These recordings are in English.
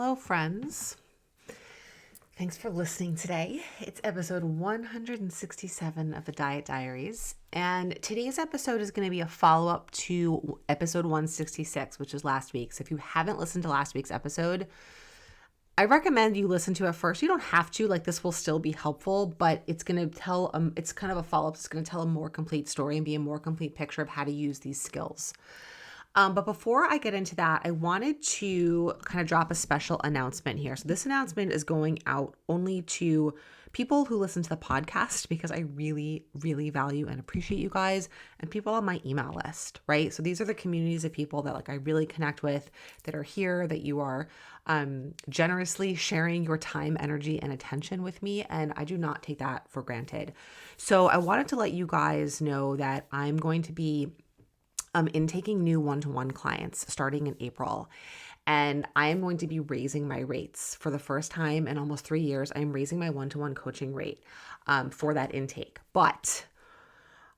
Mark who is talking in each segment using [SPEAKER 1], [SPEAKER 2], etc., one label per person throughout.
[SPEAKER 1] Hello, friends. Thanks for listening today. It's episode 167 of the Diet Diaries. And today's episode is going to be a follow-up to episode 166, which is last week. So if you haven't listened to last week's episode, I recommend you listen to it first. You don't have to, this will still be helpful, but it's going to tell, it's kind of a follow-up. It's going to tell a more complete story and be a more complete picture of how to use these skills. But before I get into that, I wanted to kind of drop a special announcement here. So this announcement is going out only to people who listen to the podcast because I really, really value and appreciate you guys and people on my email list, right? So these are the communities of people that I really connect with, that are here, that you are generously sharing your time, energy, and attention with me. And I do not take that for granted. So I wanted to let you guys know that I'm going to be taking new one-to-one clients starting in April. And I am going to be raising my rates for the first time in almost 3 years. I'm raising my one-to-one coaching rate for that intake. But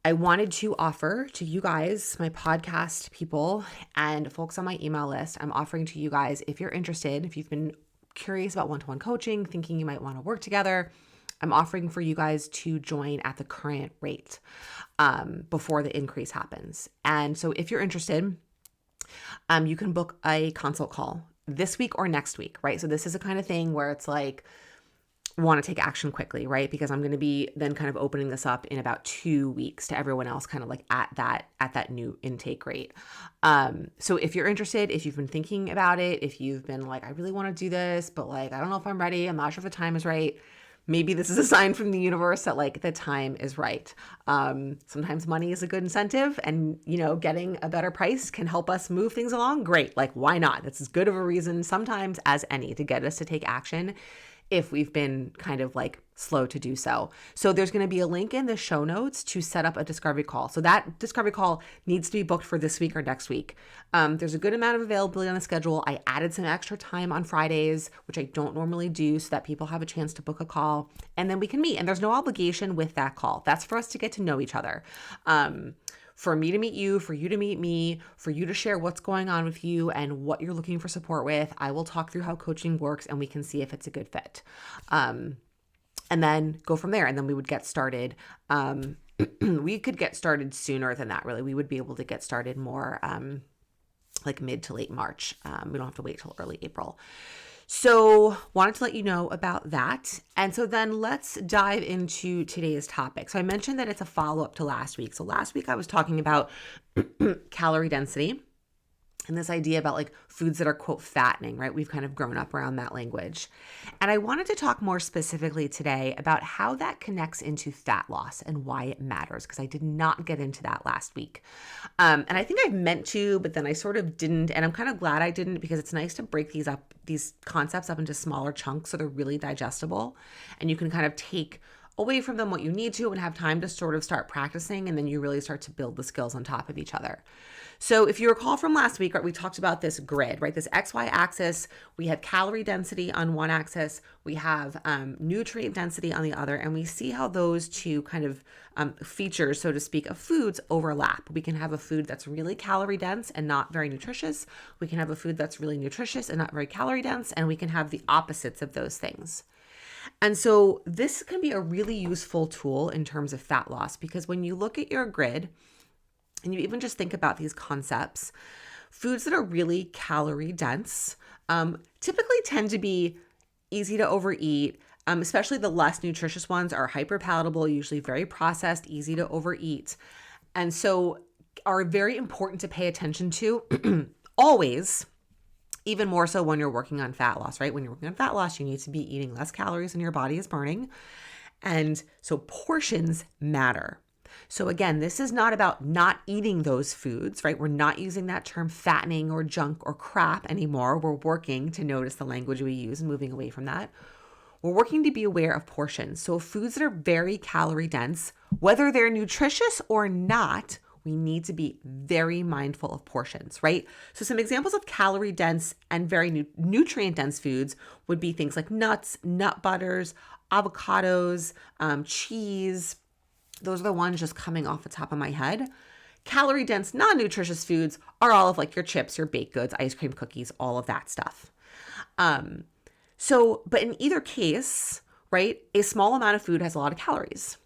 [SPEAKER 1] I wanted to offer to you guys, my podcast people and folks on my email list, I'm offering to you guys, if you're interested, if you've been curious about one-to-one coaching, thinking you might want to work together, I'm offering for you guys to join at the current rate before the increase happens. And so if you're interested, you can book a consult call this week or next week, right? So this is a kind of thing where it's want to take action quickly, right? Because I'm going to be then kind of opening this up in about 2 weeks to everyone else kind of at that new intake rate. So if you're interested, if you've been thinking about it, if you've been I really want to do this, but I don't know if I'm ready, I'm not sure if the time is right. Maybe this is a sign from the universe that the time is right. Sometimes money is a good incentive, and getting a better price can help us move things along. Great. Why not? That's as good of a reason sometimes as any to get us to take action if we've been kind of slow to do so. So there's going to be a link in the show notes to set up a discovery call. So that discovery call needs to be booked for this week or next week. There's a good amount of availability on the schedule. I added some extra time on Fridays, which I don't normally do, so that people have a chance to book a call and then we can meet. And there's no obligation with that call. That's for us to get to know each other. For me to meet you, for you to meet me, for you to share what's going on with you and what you're looking for support with. I will talk through how coaching works and we can see if it's a good fit. And then go from there. And then we would get started. We could get started sooner than that, really. We would be able to get started more mid to late March. We don't have to wait till early April. So wanted to let you know about that. And so then let's dive into today's topic. So I mentioned that it's a follow-up to last week. So last week I was talking about calorie density and this idea about foods that are, quote, fattening, right? We've kind of grown up around that language. And I wanted to talk more specifically today about how that connects into fat loss and why it matters, because I did not get into that last week. And I think I meant to, but then I sort of didn't. And I'm kind of glad I didn't, because it's nice to break these concepts up into smaller chunks so they're really digestible. And you can kind of take away from them what you need to and have time to sort of start practicing, and then you really start to build the skills on top of each other. So if you recall from last week, right, we talked about this grid, right? This XY axis, we have calorie density on one axis, we have nutrient density on the other, and we see how those two kind of features, so to speak, of foods overlap. We can have a food that's really calorie dense and not very nutritious. We can have a food that's really nutritious and not very calorie dense, and we can have the opposites of those things. And so this can be a really useful tool in terms of fat loss, because when you look at your grid and you even just think about these concepts, foods that are really calorie dense typically tend to be easy to overeat, especially the less nutritious ones are hyper palatable, usually very processed, easy to overeat, and so are very important to pay attention to always. Even more so when you're working on fat loss, right? When you're working on fat loss, you need to be eating less calories than your body is burning. And so portions matter. So again, this is not about not eating those foods, right? We're not using that term fattening or junk or crap anymore. We're working to notice the language we use and moving away from that. We're working to be aware of portions. So foods that are very calorie dense, whether they're nutritious or not, we need to be very mindful of portions, right? So some examples of calorie dense and very nutrient dense foods would be things like nuts, nut butters, avocados, cheese. Those are the ones just coming off the top of my head. Calorie dense, non-nutritious foods are all of like your chips, your baked goods, ice cream, cookies, all of that stuff. But in either case, right, a small amount of food has a lot of calories.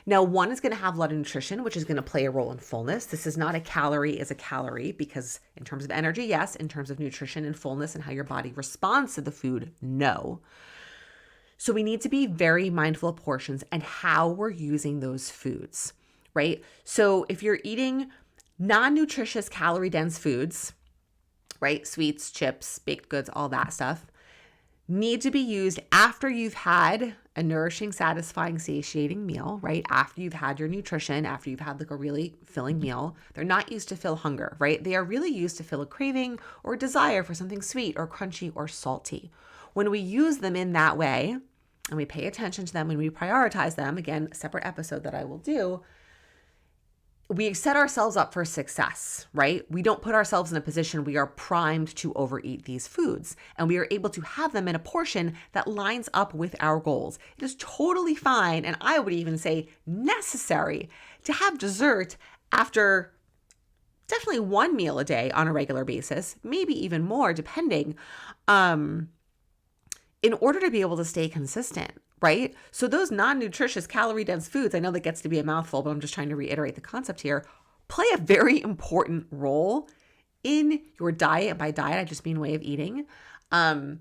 [SPEAKER 1] Now, one is going to have a lot of nutrition, which is going to play a role in fullness. This is not a calorie is a calorie because in terms of energy, yes. In terms of nutrition and fullness and how your body responds to the food, no. So we need to be very mindful of portions and how we're using those foods, right? So if you're eating non-nutritious calorie-dense foods, right, sweets, chips, baked goods, all that stuff, need to be used after you've had a nourishing, satisfying, satiating meal, right? After you've had your nutrition, after you've had like a really filling meal. They're not used to fill hunger, right? They are really used to fill a craving or desire for something sweet or crunchy or salty. When we use them in that way, and we pay attention to them, when we prioritize them, again, a separate episode that I will do, we set ourselves up for success, right? We don't put ourselves in a position we are primed to overeat these foods, and we are able to have them in a portion that lines up with our goals. It is totally fine, and I would even say necessary, to have dessert after definitely one meal a day on a regular basis, maybe even more depending, in order to be able to stay consistent. Right? So those non-nutritious calorie-dense foods, I know that gets to be a mouthful, but I'm just trying to reiterate the concept here, play a very important role in your diet. And by diet, I just mean way of eating, in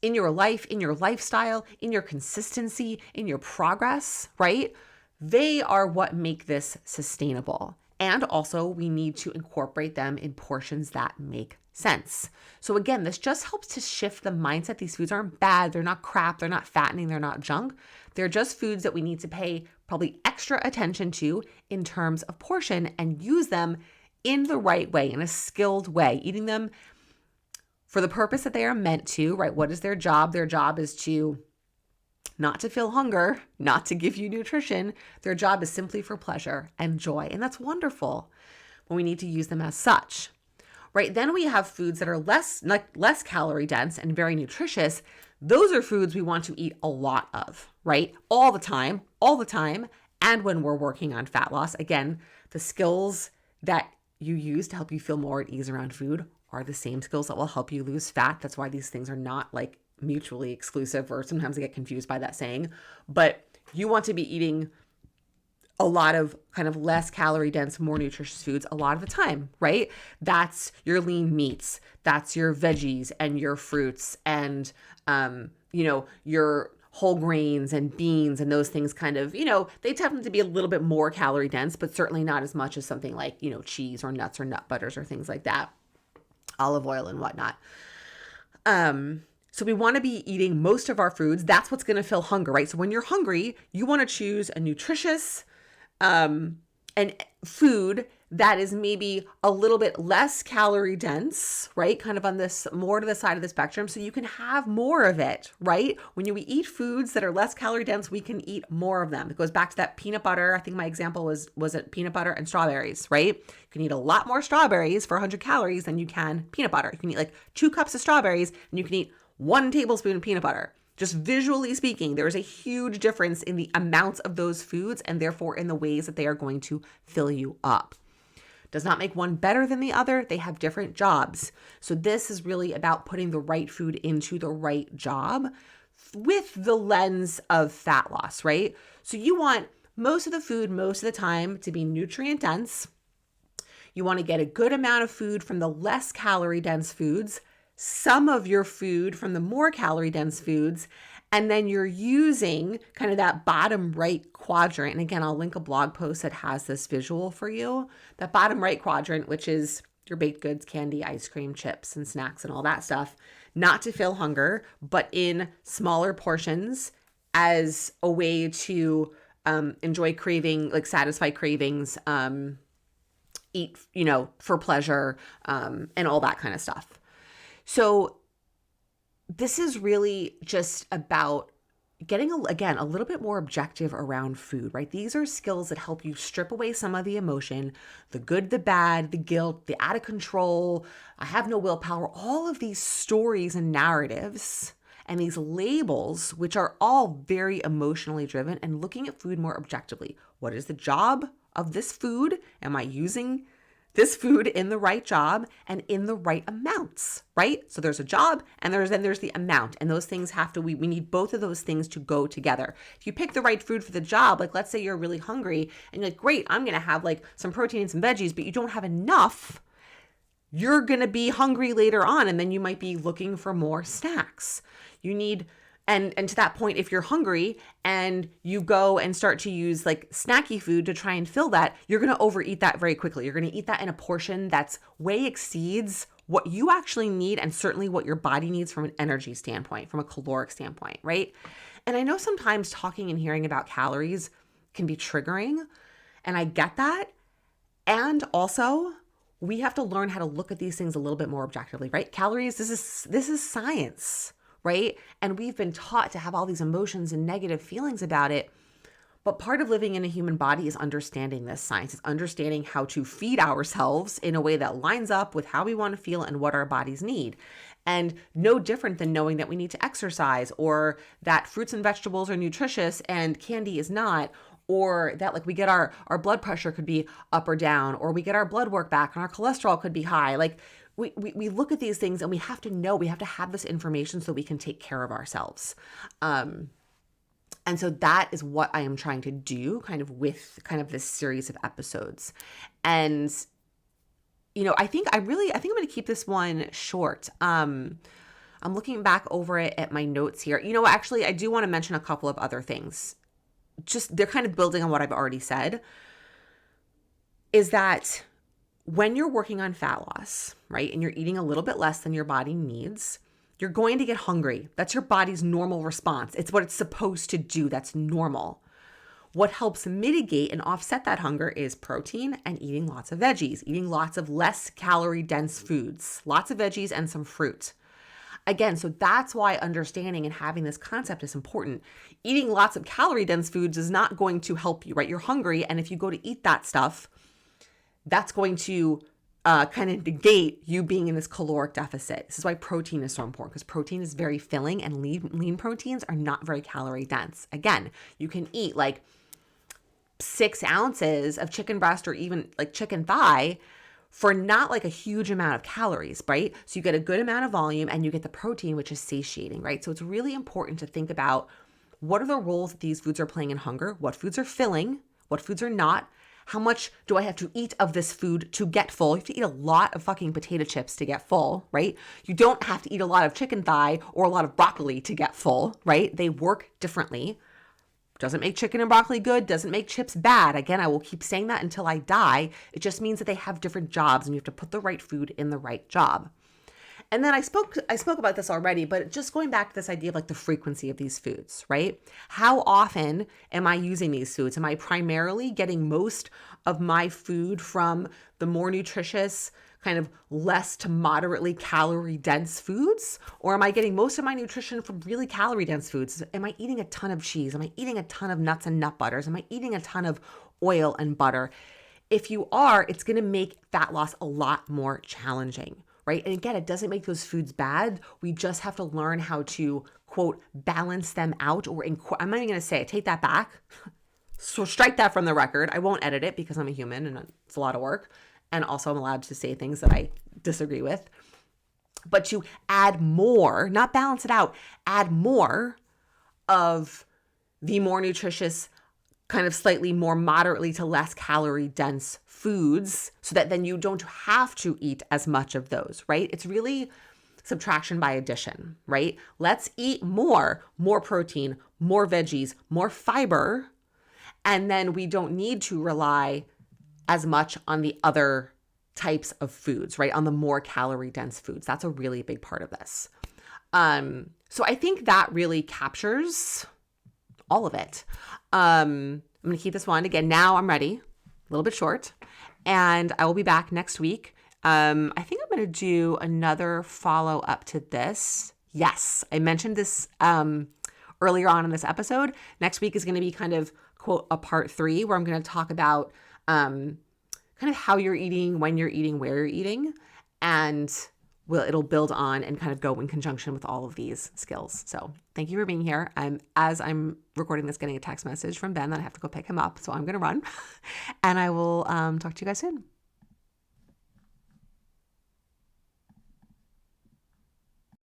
[SPEAKER 1] your life, in your lifestyle, in your consistency, in your progress, right? They are what make this sustainable. And also we need to incorporate them in portions that make sense. So again, this just helps to shift the mindset. These foods aren't bad. They're not crap. They're not fattening. They're not junk. They're just foods that we need to pay probably extra attention to in terms of portion and use them in the right way, in a skilled way, eating them for the purpose that they are meant to, right? What is their job? Their job is to not to feel hunger, not to give you nutrition. Their job is simply for pleasure and joy. And that's wonderful. But we need to use them as such. Right? Then we have foods that are less calorie dense and very nutritious. Those are foods we want to eat a lot of, right? All the time. And when we're working on fat loss, again, the skills that you use to help you feel more at ease around food are the same skills that will help you lose fat. That's why these things are not like mutually exclusive, or sometimes I get confused by that saying, but you want to be eating a lot of kind of less calorie dense, more nutritious foods a lot of the time, right? That's your lean meats, that's your veggies and your fruits and, your whole grains and beans and those things kind of, they tend to be a little bit more calorie dense, but certainly not as much as something like, cheese or nuts or nut butters or things like that, olive oil and whatnot. So we want to be eating most of our foods. That's what's going to fill hunger, right? So when you're hungry, you want to choose a nutritious, and food that is maybe a little bit less calorie dense, right? Kind of on this more to the side of the spectrum. So you can have more of it, right? When we eat foods that are less calorie dense, we can eat more of them. It goes back to that peanut butter. I think my example was it peanut butter and strawberries, right? You can eat a lot more strawberries for 100 calories than you can peanut butter. You can eat like 2 cups of strawberries and you can eat 1 tablespoon of peanut butter. Just visually speaking, there is a huge difference in the amounts of those foods and therefore in the ways that they are going to fill you up. Does not make one better than the other. They have different jobs. So this is really about putting the right food into the right job with the lens of fat loss, right? So you want most of the food, most of the time to be nutrient dense. You want to get a good amount of food from the less calorie dense foods, some of your food from the more calorie dense foods, and then you're using kind of that bottom right quadrant. And again, I'll link a blog post that has this visual for you. That bottom right quadrant, which is your baked goods, candy, ice cream, chips, and snacks and all that stuff, not to fill hunger, but in smaller portions as a way to enjoy craving, like satisfy cravings, eat, for pleasure, and all that kind of stuff. So this is really just about getting, a little bit more objective around food, right? These are skills that help you strip away some of the emotion, the good, the bad, the guilt, the out of control, I have no willpower, all of these stories and narratives and these labels, which are all very emotionally driven, and looking at food more objectively. What is the job of this food? Am I using this food in the right job and in the right amounts, right? So there's a job and there's the amount, and those things we need both of those things to go together. If you pick the right food for the job, like let's say you're really hungry and you're like, great, I'm going to have like some protein and some veggies, but you don't have enough, you're going to be hungry later on. And then you might be looking for more snacks. You need And to that point, if you're hungry and you go and start to use like snacky food to try and fill that, you're going to overeat that very quickly. You're going to eat that in a portion that's way exceeds what you actually need, and certainly what your body needs from an energy standpoint, from a caloric standpoint, right? And I know sometimes talking and hearing about calories can be triggering, and I get that. And also, we have to learn how to look at these things a little bit more objectively, right? Calories, this is science, right? And we've been taught to have all these emotions and negative feelings about it. But part of living in a human body is understanding this science, is understanding how to feed ourselves in a way that lines up with how we want to feel and what our bodies need. And no different than knowing that we need to exercise, or that fruits and vegetables are nutritious and candy is not, or that like we get our blood pressure could be up or down, or we get our blood work back and our cholesterol could be high. Like we look at these things and we have to have this information so we can take care of ourselves. And so that is what I am trying to do kind of with kind of this series of episodes. And, you know, I think I'm going to keep this one short. I'm looking back over it at my notes here. You know, actually, I do want to mention a couple of other things. Just they're kind of building on what I've already said, is that when you're working on fat loss, right, and you're eating a little bit less than your body needs, you're going to get hungry. That's your body's normal response. It's what it's supposed to do. That's normal. What helps mitigate and offset that hunger is protein and eating lots of veggies, eating lots of less calorie dense foods, lots of veggies and some fruit. Again, so that's why understanding and having this concept is important. Eating lots of calorie dense foods is not going to help you, right? You're hungry, and if you go to eat that stuff, that's going to kind of negate you being in this caloric deficit. This is why protein is so important, because protein is very filling, and lean proteins are not very calorie dense. Again, you can eat like 6 ounces of chicken breast or even like chicken thigh for not like a huge amount of calories, right? So you get a good amount of volume and you get the protein, which is satiating, right? So it's really important to think about what are the roles that these foods are playing in hunger, what foods are filling, what foods are not, how much do I have to eat of this food to get full? You have to eat a lot of fucking potato chips to get full, right? You don't have to eat a lot of chicken thigh or a lot of broccoli to get full, right? They work differently. Doesn't make chicken and broccoli good, doesn't make chips bad. Again, I will keep saying that until I die. It just means that they have different jobs, and you have to put the right food in the right job. And then I spoke about this already, but just going back to this idea of like the frequency of these foods, right? How often am I using these foods? Am I primarily getting most of my food from the more nutritious, kind of less to moderately calorie dense foods? Or am I getting most of my nutrition from really calorie dense foods? Am I eating a ton of cheese? Am I eating a ton of nuts and nut butters? Am I eating a ton of oil and butter? If you are, it's going to make fat loss a lot more challenging, right? And again, it doesn't make those foods bad. We just have to learn how to, quote, balance them out, or I'm not even going to say it. Take that back. So strike that from the record. I won't edit it because I'm a human and it's a lot of work. And also I'm allowed to say things that I disagree with. But to add more, not balance it out, add more of the more nutritious, kind of slightly more moderately to less calorie dense foods, so that then you don't have to eat as much of those, right? It's really subtraction by addition, right? Let's eat more protein, more veggies, more fiber, and then we don't need to rely as much on the other types of foods, right? On the more calorie dense foods. That's a really big part of this. So I think that really captures all of it. I'm going to keep this one. Again, now I'm ready. A little bit short. And I will be back next week. I think I'm going to do another follow up to this. Yes, I mentioned this earlier on in this episode. Next week is going to be kind of, quote, a part 3, where I'm going to talk about kind of how you're eating, when you're eating, where you're eating, and it'll build on and kind of go in conjunction with all of these skills. So thank you for being here. As I'm recording this, getting a text message from Ben that I have to go pick him up. So I'm going to run and I will talk to you guys soon.